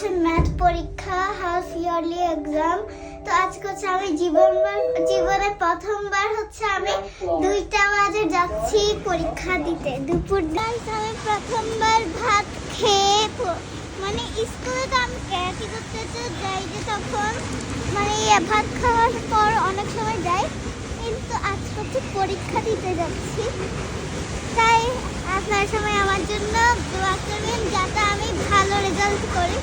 হচ্ছে ম্যাথ পরীক্ষা, half yearly exam. তো আজকে হচ্ছে আমি জীবনে প্রথমবার হচ্ছে আমি 2টা বাজে যাচ্ছি পরীক্ষা দিতে। দুপুর আমি প্রথমবার ভাত খেয়ে মানে স্কুলে তো আমি ক্যারাটি করতে যাই, যে তখন মানে ভাত খাওয়ার পর অনেক সময় যাই, কিন্তু আজকে হচ্ছে পরীক্ষা দিতে যাচ্ছি। তাই আপনার সময় আমার জন্য দোয়া করবেন যাতে আমি ভালো রেজাল্ট করি।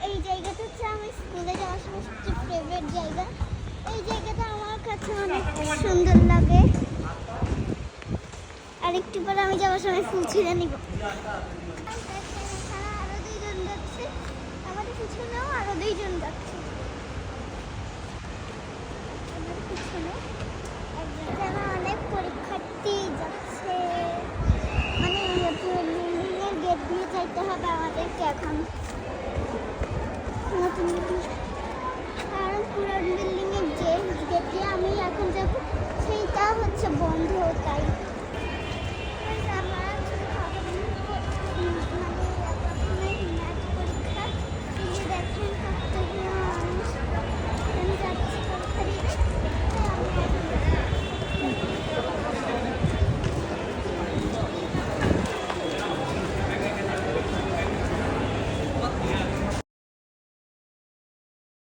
এই জায়গাটা হচ্ছে আমি স্কুলে যাওয়ার সময় সবচেয়ে ফেভারিট জায়গা। এই জায়গাটা আমার কাছে অনেক সুন্দর লাগে। আর একটু পরে আমি যাওয়ার সময় ফুল ছিঁড়ে নিব। আরো 2জন যাচ্ছে, আমাদের পিছনেও আরো 2জন যাচ্ছে। আমাদের পিছনে অনেক পরীক্ষার্থী যাচ্ছে।